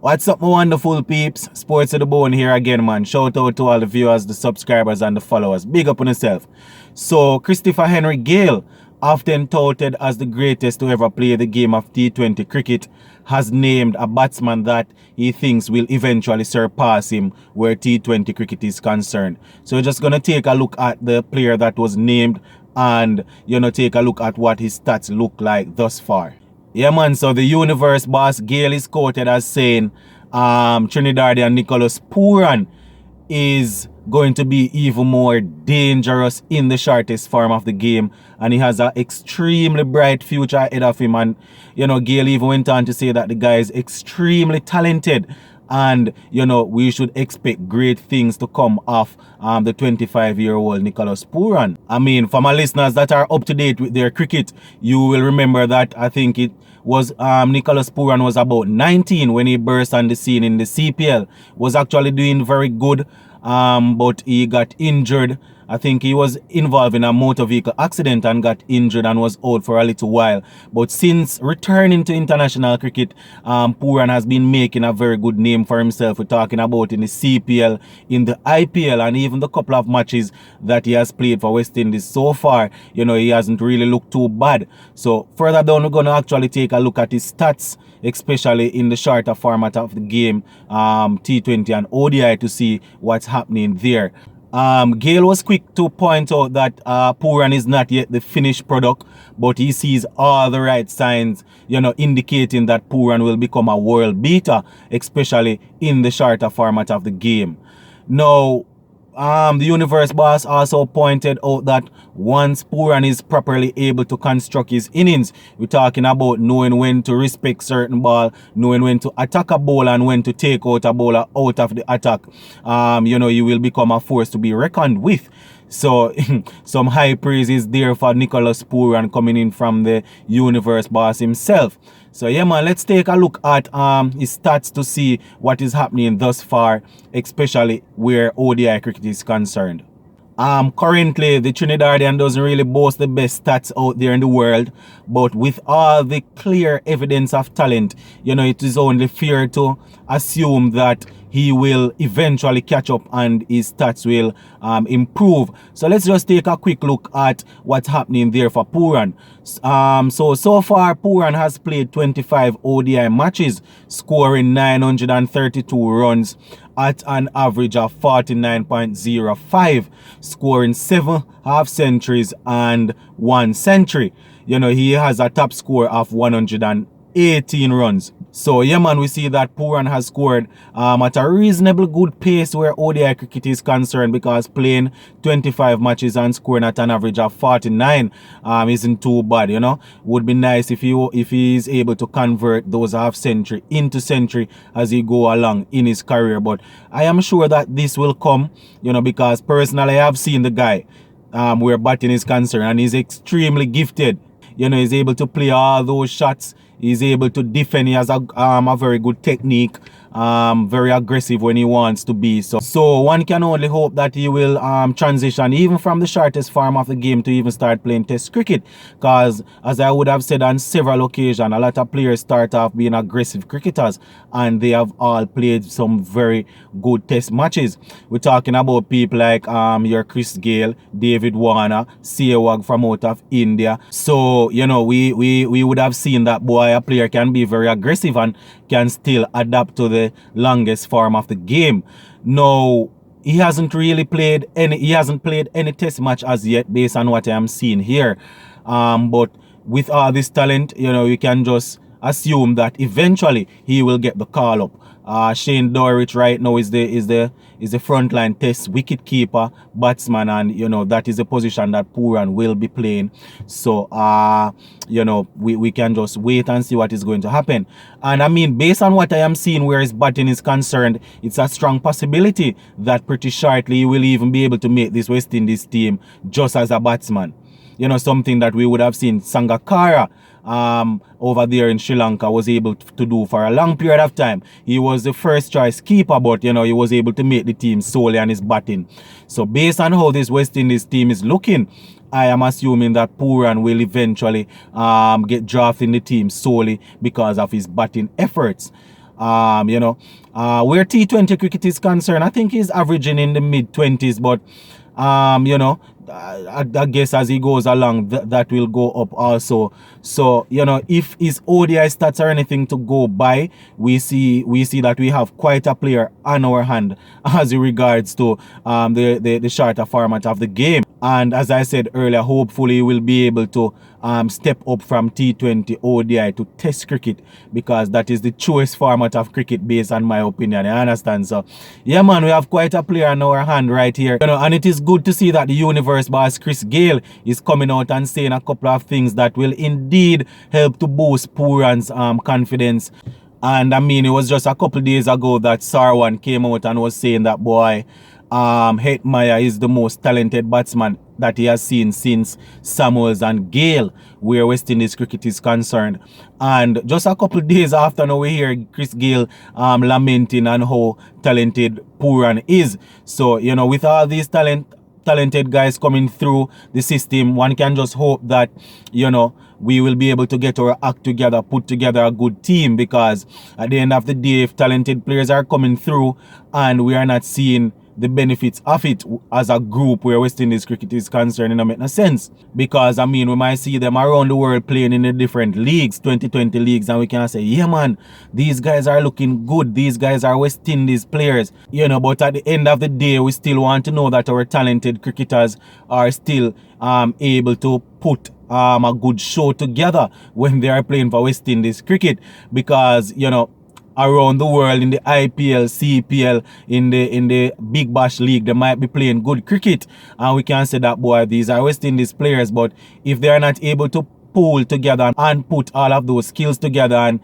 What's up, my wonderful peeps? Sports to the bone here again, man. Shout out to all the viewers, the subscribers, and the followers. Big up on yourself. So, Christopher Henry Gayle, often touted as the greatest to ever play the game of T20 cricket, has named a batsman that he thinks will eventually surpass him where T20 cricket is concerned. So, we're just going to take a look at the player that was named and, take a look at what his stats look like thus far. Yeah, man, so the universe boss Gayle is quoted as saying Trinidadian Nicholas Pooran is going to be even more dangerous in the shortest form of the game, and he has an extremely bright future ahead of him. And Gayle even went on to say that the guy is extremely talented, and we should expect great things to come off the 25-year-old Nicholas Pooran. I mean, for my listeners that are up to date with their cricket, you will remember that I think it was Nicholas Pooran was about 19 when he burst on the scene in the CPL. Was actually doing very good, but he got injured. I think he was involved in a motor vehicle accident and got injured and was out for a little while. But since returning to international cricket, Pooran has been making a very good name for himself. We're talking about in the CPL, in the IPL, and even the couple of matches that he has played for West Indies so far. He hasn't really looked too bad. So further down, we're going to actually take a look at his stats, especially in the shorter format of the game, T20 and ODI, to see what's happening there. Gayle was quick to point out that Pooran is not yet the finished product, but he sees all the right signs, indicating that Pooran will become a world beater, especially in the shorter format of the game. Now, the universe boss also pointed out that once Pooran is properly able to construct his innings, we're talking about knowing when to respect certain ball, knowing when to attack a bowler and when to take out a bowler out of the attack. You will become a force to be reckoned with. So some high praise is there for Nicholas Pooran coming in from the universe boss himself. So yeah, man, let's take a look at his stats to see what is happening thus far, especially where ODI cricket is concerned. Currently, the Trinidadian doesn't really boast the best stats out there in the world, but with all the clear evidence of talent, it is only fair to assume that he will eventually catch up and his stats will improve. So let's just take a quick look at what's happening there for Pooran. So far, Pooran has played 25 ODI matches, scoring 932 runs at an average of 49.05, scoring 7 half centuries and 1 century. He has a top score of 118 runs. So yeah, man, we see that Pooran has scored at a reasonably good pace where ODI cricket is concerned, because playing 25 matches and scoring at an average of 49 isn't too bad. Would be nice if he is able to convert those half century into century as he go along in his career. But I am sure that this will come, because personally I have seen the guy where batting is concerned, and he's extremely gifted. He's able to play all those shots. He's able to defend. He has a very good technique. Very aggressive when he wants to be. So one can only hope that he will transition even from the shortest form of the game to even start playing test cricket. Because as I would have said on several occasions, a lot of players start off being aggressive cricketers, and they have all played some very good test matches. We're talking about people like your Chris Gayle, David Warner, Sehwag from out of India. So we would have seen that boy, a player can be very aggressive and can still adapt to the longest form of the game. No, he hasn't played any test match as yet, based on what I am seeing here. But with all this talent, you can just assume that eventually he will get the call up. Shane Dorrit right now is the frontline test wicket keeper batsman, and that is a position that Pooran will be playing. So we can just wait and see what is going to happen. And I mean, based on what I am seeing where his batting is concerned, it's a strong possibility that pretty shortly he will even be able to make this West Indies team just as a batsman. Something that we would have seen Sangakkara over there in Sri Lanka was able to do for a long period of time. He was the first choice keeper, but he was able to make the team solely on his batting. So based on how this West Indies team is looking, I am assuming that Pooran will eventually get drafted in the team solely because of his batting efforts. Where T20 cricket is concerned, I think he's averaging in the mid-20s, but I guess as he goes along, that will go up also. So, if his ODI stats are anything to go by, we see that we have quite a player on our hand as it regards to the shorter format of the game. And as I said earlier, hopefully we'll be able to step up from T20 ODI to Test cricket, because that is the truest format of cricket based on my opinion. You understand? So, yeah, man, we have quite a player on our hand right here. And it is good to see that the universe boss Chris Gayle is coming out and saying a couple of things that will indeed help to boost Pooran's confidence. And I mean, it was just a couple days ago that Sarwan came out and was saying that, boy, Hetmeyer is the most talented batsman that he has seen since Samuels and Gayle, where West Indies cricket is concerned. And just a couple of days after, now we hear Chris Gayle lamenting on how talented Pooran is. So, with all these talented guys coming through the system, one can just hope that, we will be able to get our act together, put together a good team, because at the end of the day, if talented players are coming through and we are not seeing the benefits of it as a group where West Indies cricket is concerned, it don't make no sense. Because, I mean, we might see them around the world playing in the different leagues, 2020 leagues, and we can say, yeah, man, these guys are looking good. These guys are West Indies players. But at the end of the day, we still want to know that our talented cricketers are still able to put a good show together when they are playing for West Indies cricket. Because, around the world in the IPL, CPL, in the Big Bash League, they might be playing good cricket, and we can say that, boy, these are West Indies players. But if they are not able to pull together and put all of those skills together and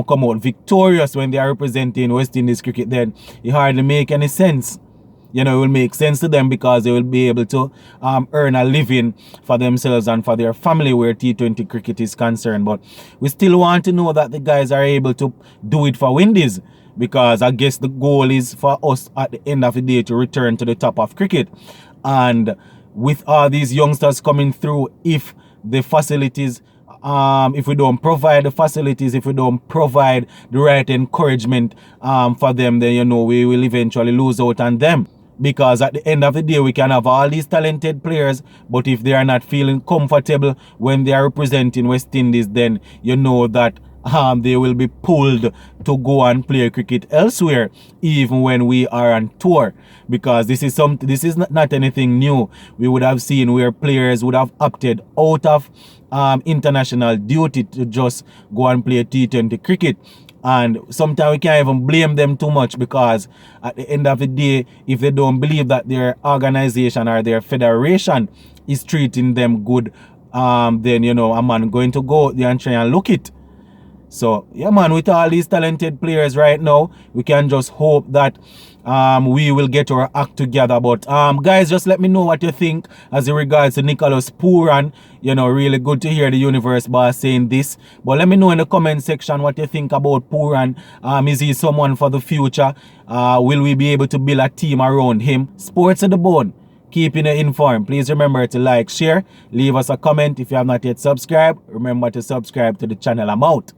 come out victorious when they are representing West Indies cricket, then it hardly make any sense. It will make sense to them, because they will be able to earn a living for themselves and for their family where T20 cricket is concerned. But we still want to know that the guys are able to do it for Windies, because I guess the goal is for us at the end of the day to return to the top of cricket. And with all these youngsters coming through, if the facilities, if we don't provide the facilities, if we don't provide the right encouragement for them, then we will eventually lose out on them. Because at the end of the day, we can have all these talented players, but if they are not feeling comfortable when they are representing West Indies, then that they will be pulled to go and play cricket elsewhere, even when we are on tour. Because this is not anything new. We would have seen where players would have opted out of international duty to just go and play T20 cricket. And sometimes we can't even blame them too much, because at the end of the day, if they don't believe that their organization or their federation is treating them good, then a man going to go there and try and look it. So, yeah, man, with all these talented players right now, we can just hope that we will get our act together. But, guys, just let me know what you think as in regards to Nicholas Pooran. Really good to hear the universe boss saying this. But let me know in the comment section what you think about Pooran. Is he someone for the future? Will we be able to build a team around him? Sports to the bone. Keeping you informed. Please remember to like, share, leave us a comment. If you have not yet subscribed, remember to subscribe to the channel. I'm out.